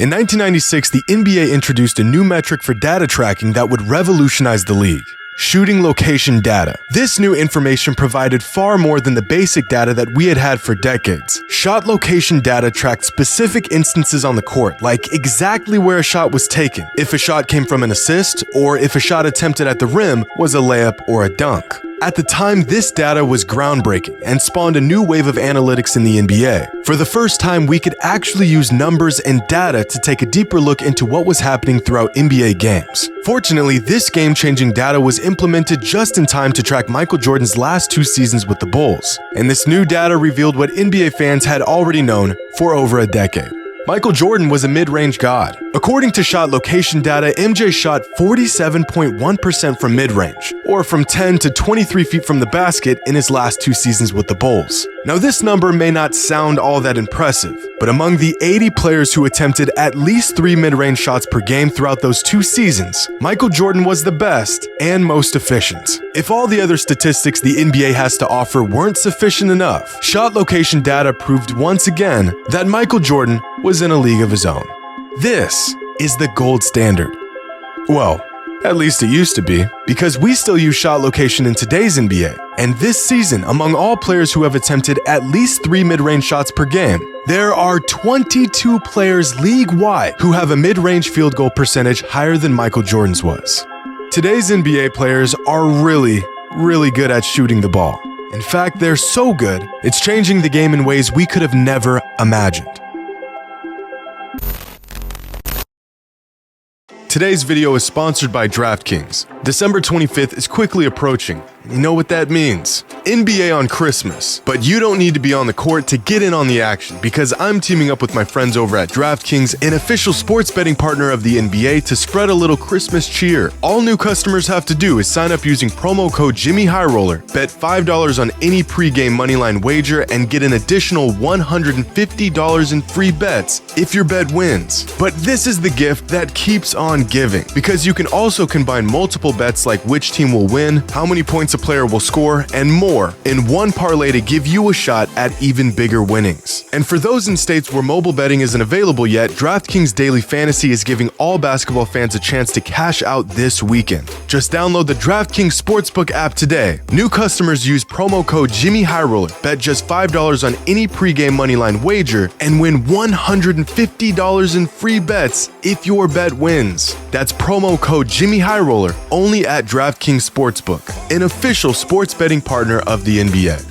In 1996, the NBA introduced a new metric for data tracking that would revolutionize the league: shooting location data. This new information provided far more than the basic data that we had had for decades. Shot location data tracked specific instances on the court, like exactly where a shot was taken, if a shot came from an assist, or if a shot attempted at the rim was a layup or a dunk. At the time, this data was groundbreaking and spawned a new wave of analytics in the NBA. For the first time, we could actually use numbers and data to take a deeper look into what was happening throughout NBA games. Fortunately, this game-changing data was implemented just in time to track Michael Jordan's last 2 seasons with the Bulls. And this new data revealed what NBA fans had already known for over a decade. Michael Jordan was a mid-range god. According to shot location data, MJ shot 47.1% from mid-range, or from 10 to 23 feet from the basket in his last 2 seasons with the Bulls. Now, this number may not sound all that impressive, but among the 80 players who attempted at least 3 mid-range shots per game throughout those 2 seasons, Michael Jordan was the best and most efficient. If all the other statistics the NBA has to offer weren't sufficient enough, shot location data proved once again that Michael Jordan was in a league of his own. This is the gold standard. Well, at least it used to be, because we still use shot location in today's NBA. And this season, among all players who have attempted at least 3 mid-range shots per game, there are 22 players league-wide who have a mid-range field goal percentage higher than Michael Jordan's was. Today's NBA players are really good at shooting the ball. In fact, they're so good, it's changing the game in ways we could have never imagined. Today's video is sponsored by DraftKings. December 25th is quickly approaching. You know what that means? NBA on Christmas. But you don't need to be on the court to get in on the action, because I'm teaming up with my friends over at DraftKings, an official sports betting partner of the NBA, to spread a little Christmas cheer. All new customers have to do is sign up using promo code JimmyHighRoller, bet $5 on any pregame moneyline wager, and get an additional $150 in free bets if your bet wins. But this is the gift that keeps on giving, because you can also combine multiple bets like which team will win, how many points a player will score, and more in one parlay to give you a shot at even bigger winnings. And for those in states where mobile betting isn't available yet, DraftKings Daily Fantasy is giving all basketball fans a chance to cash out this weekend. Just download the DraftKings Sportsbook app today. New customers use promo code JimmyHighRoller, bet just $5 on any pregame moneyline wager, and win $150 in free bets if your bet wins. That's promo code JimmyHighRoller only at DraftKings Sportsbook, an official sports betting partner of the NBA.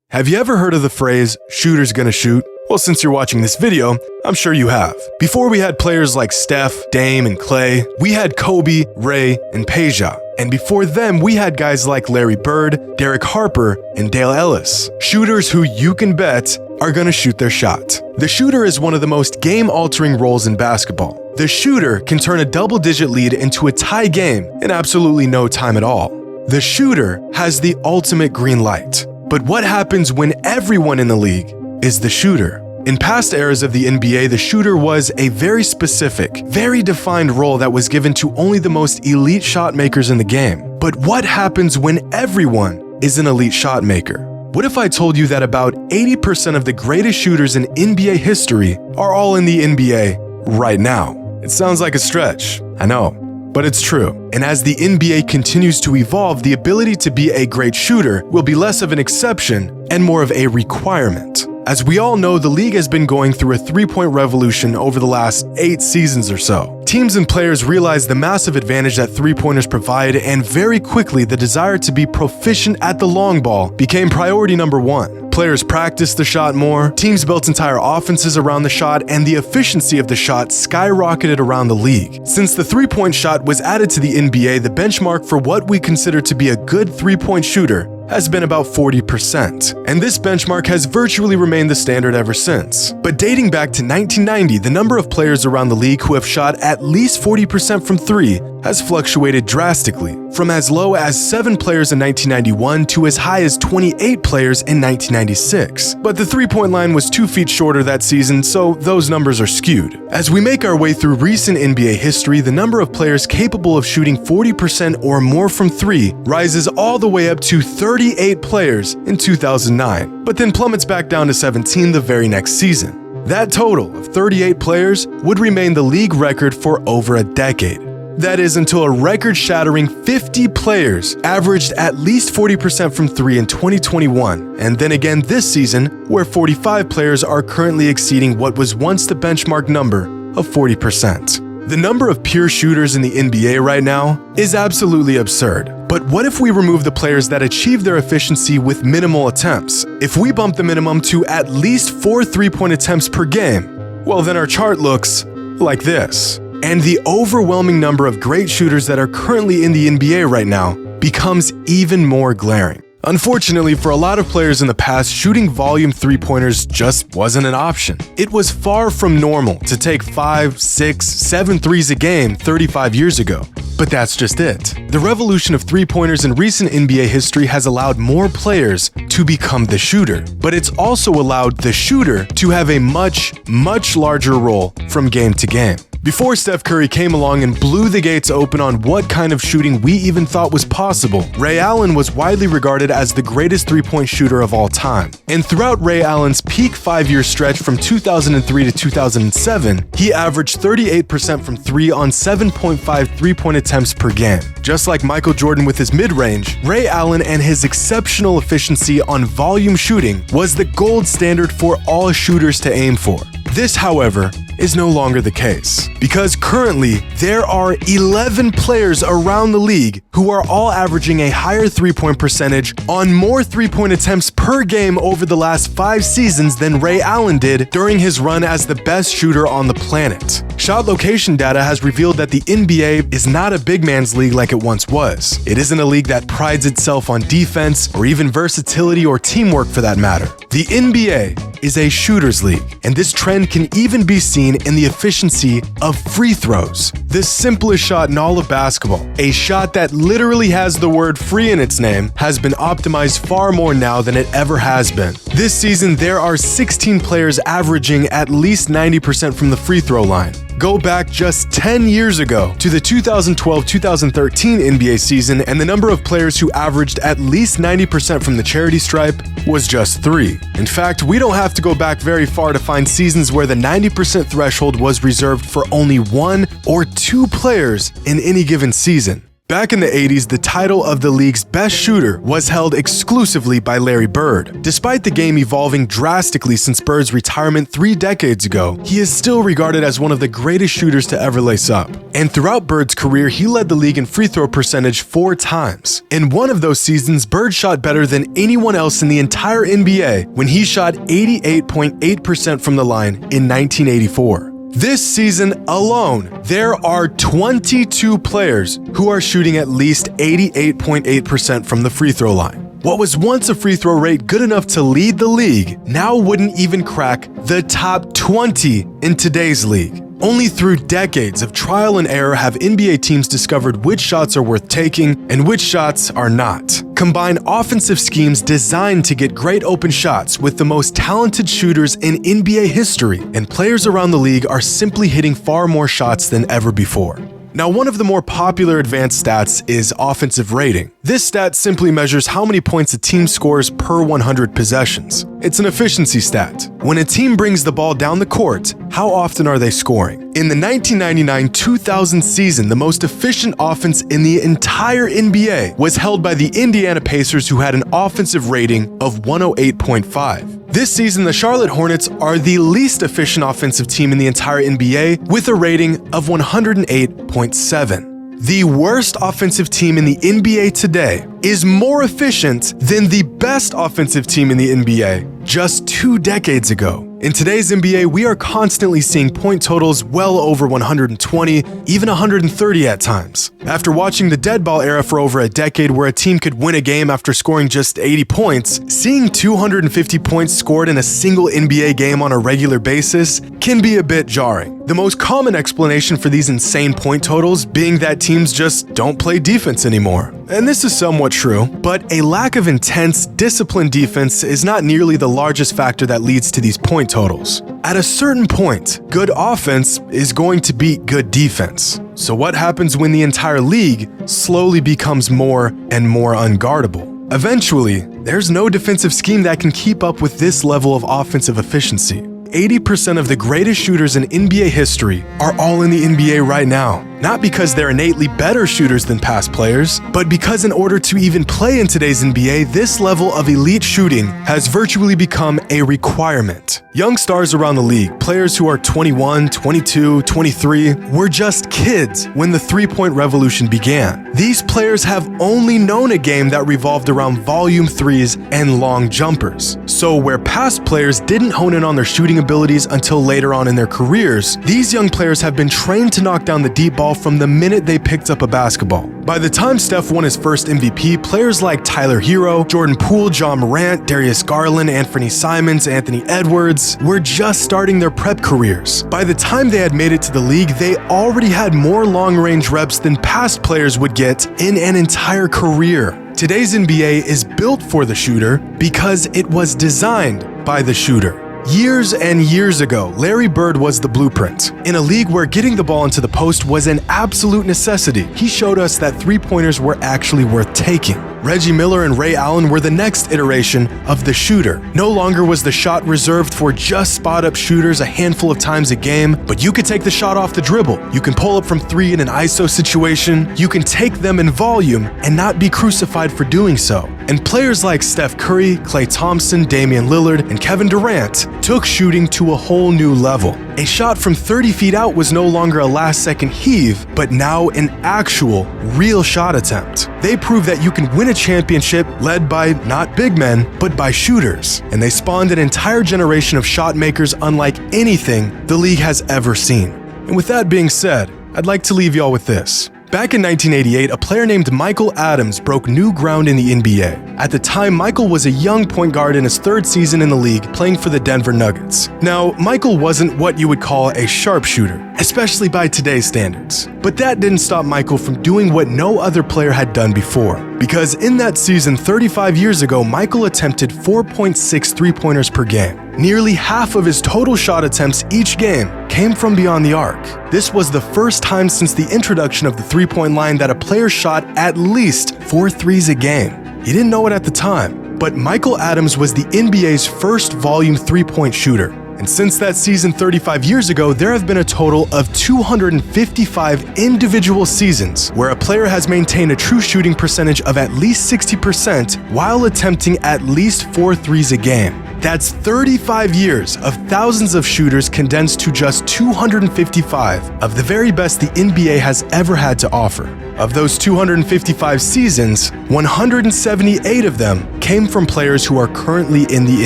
Have you ever heard of the phrase, "shooter's gonna shoot"? Well, since you're watching this video, I'm sure you have. Before we had players like Steph, Dame, and Clay, we had Kobe, Ray, and Peja. And before them, we had guys like Larry Bird, Derek Harper, and Dale Ellis. Shooters who you can bet are gonna shoot their shot. The shooter is one of the most game-altering roles in basketball. The shooter can turn a double-digit lead into a tie game in absolutely no time at all. The shooter has the ultimate green light. But what happens when everyone in the league is the shooter? In past eras of the NBA, the shooter was a very specific, very defined role that was given to only the most elite shot makers in the game. But what happens when everyone is an elite shot maker? What if I told you that about 80% of the greatest shooters in NBA history are all in the NBA right now? It sounds like a stretch, I know, but it's true. And as the NBA continues to evolve, the ability to be a great shooter will be less of an exception and more of a requirement. As we all know, the league has been going through a three-point revolution over the last 8 seasons or so. Teams and players realized the massive advantage that three-pointers provide, and very quickly the desire to be proficient at the long ball became priority number 1. Players practiced the shot more, teams built entire offenses around the shot, and the efficiency of the shot skyrocketed around the league. Since the three-point shot was added to the NBA, the benchmark for what we consider to be a good three-point shooter has been about 40%, and this benchmark has virtually remained the standard ever since. But dating back to 1990, the number of players around the league who have shot at least 40% from 3 has fluctuated drastically, from as low as 7 players in 1991 to as high as 28 players in 1996. But the three-point line was 2 feet shorter that season, so those numbers are skewed. As we make our way through recent NBA history, the number of players capable of shooting 40% or more from 3 rises all the way up to 38 players in 2009, but then plummets back down to 17 the very next season. That total of 38 players would remain the league record for over a decade. That is until a record-shattering 50 players averaged at least 40% from 3 in 2021, and then again this season, where 45 players are currently exceeding what was once the benchmark number of 40%. The number of pure shooters in the NBA right now is absolutely absurd. But what if we remove the players that achieve their efficiency with minimal attempts? If we bump the minimum to at least 4 3-point attempts per game, well then our chart looks like this. And the overwhelming number of great shooters that are currently in the NBA right now becomes even more glaring. Unfortunately, for a lot of players in the past, shooting volume 3-pointers just wasn't an option. It was far from normal to take 5, 6, 7 threes a game 35 years ago. But that's just it. The revolution of 3-pointers in recent NBA history has allowed more players to become the shooter, but it's also allowed the shooter to have a much larger role from game to game. Before Steph Curry came along and blew the gates open on what kind of shooting we even thought was possible, Ray Allen was widely regarded as the greatest 3-point shooter of all time. And throughout Ray Allen's peak 5-year stretch from 2003 to 2007, he averaged 38% from 3 on 7.5 3-point attempts per game. Just like Michael Jordan with his mid-range, Ray Allen and his exceptional efficiency on volume shooting was the gold standard for all shooters to aim for. This, however, is no longer the case, because currently there are 11 players around the league who are all averaging a higher 3-point percentage on more 3-point attempts per game over the last 5 seasons than Ray Allen did during his run as the best shooter on the planet. Shot location data has revealed that the NBA is not a big man's league like it once was. It isn't a league that prides itself on defense or even versatility or teamwork for that matter. The NBA is a shooter's league, and this trend can even be seen in the efficiency of free throws. The simplest shot in all of basketball, a shot that literally has the word free in its name, has been optimized far more now than it ever has been. This season, there are 16 players averaging at least 90% from the free throw line. Go back just 10 years ago to the 2012-2013 NBA season, and the number of players who averaged at least 90% from the charity stripe was just 3. In fact, we don't have to go back very far to find seasons where the 90% threshold was reserved for only 1 or 2 players in any given season. Back in the 80s, the title of the league's best shooter was held exclusively by Larry Bird. Despite the game evolving drastically since Bird's retirement 3 decades ago, he is still regarded as one of the greatest shooters to ever lace up. And throughout Bird's career, he led the league in free throw percentage 4 times. In one of those seasons, Bird shot better than anyone else in the entire NBA when he shot 88.8% from the line in 1984. This season alone, there are 22 players who are shooting at least 88.8% from the free throw line. What was once a free throw rate good enough to lead the league now wouldn't even crack the top 20 in today's league. Only through decades of trial and error have NBA teams discovered which shots are worth taking and which shots are not. Combine offensive schemes designed to get great open shots with the most talented shooters in NBA history, and players around the league are simply hitting far more shots than ever before. Now, one of the more popular advanced stats is offensive rating. This stat simply measures how many points a team scores per 100 possessions. It's an efficiency stat. When a team brings the ball down the court, how often are they scoring? In the 1999-2000 season, the most efficient offense in the entire NBA was held by the Indiana Pacers, who had an offensive rating of 108.5. This season, the Charlotte Hornets are the least efficient offensive team in the entire NBA with a rating of 108.7. The worst offensive team in the NBA today is more efficient than the best offensive team in the NBA just 2 decades ago. In today's NBA, we are constantly seeing point totals well over 120, even 130 at times. After watching the dead ball era for over a decade, where a team could win a game after scoring just 80 points, seeing 250 points scored in a single NBA game on a regular basis can be a bit jarring. The most common explanation for these insane point totals being that teams just don't play defense anymore. And this is somewhat true, but a lack of intense, disciplined defense is not nearly the largest factor that leads to these point totals. At a certain point, good offense is going to beat good defense. So what happens when the entire league slowly becomes more and more unguardable? Eventually, there's no defensive scheme that can keep up with this level of offensive efficiency. 80% of the greatest shooters in NBA history are all in the NBA right now. Not because they're innately better shooters than past players, but because in order to even play in today's NBA, this level of elite shooting has virtually become a requirement. Young stars around the league, players who are 21, 22, 23, were just kids when the three-point revolution began. These players have only known a game that revolved around volume threes and long jumpers. So where past players didn't hone in on their shooting abilities until later on in their careers, these young players have been trained to knock down the deep ball from the minute they picked up a basketball. By the time Steph won his first MVP, players like Tyler Hero, Jordan Poole, John Morant, Darius Garland, Anthony Simons, Anthony Edwards were just starting their prep careers. By the time they had made it to the league, they already had more long-range reps than past players would get in an entire career. Today's NBA is built for the shooter because it was designed by the shooter. Years and years ago, Larry Bird was the blueprint. In a league where getting the ball into the post was an absolute necessity, he showed us that three-pointers were actually worth taking. Reggie Miller and Ray Allen were the next iteration of the shooter. No longer was the shot reserved for just spot-up shooters a handful of times a game, but you could take the shot off the dribble. You can pull up from three in an ISO situation. You can take them in volume and not be crucified for doing so. And players like Steph Curry, Klay Thompson, Damian Lillard, and Kevin Durant took shooting to a whole new level. A shot from 30 feet out was no longer a last-second heave, but now an actual, real shot attempt. They proved that you can win a championship led by not big men, but by shooters. And they spawned an entire generation of shot makers unlike anything the league has ever seen. And with that being said, I'd like to leave y'all with this. Back in 1988, a player named Michael Adams broke new ground in the NBA. At the time, Michael was a young point guard in his third season in the league, playing for the Denver Nuggets. Now, Michael wasn't what you would call a sharpshooter, especially by today's standards. But that didn't stop Michael from doing what no other player had done before. Because in that season 35 years ago, Michael attempted 4.6 three-pointers per game. Nearly half of his total shot attempts each game came from beyond the arc. This was the first time since the introduction of the three-point line that a player shot at least 4 threes a game. He didn't know it at the time, but Michael Adams was the NBA's first volume three-point shooter. And since that season 35 years ago, there have been a total of 255 individual seasons where a player has maintained a true shooting percentage of at least 60% while attempting at least 4 threes a game. That's 35 years of thousands of shooters condensed to just 255 of the very best the NBA has ever had to offer. Of those 255 seasons, 178 of them came from players who are currently in the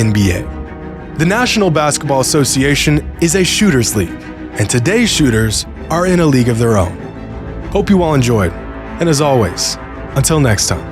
NBA. The National Basketball Association is a shooters league, and today's shooters are in a league of their own. Hope you all enjoyed, and as always, until next time.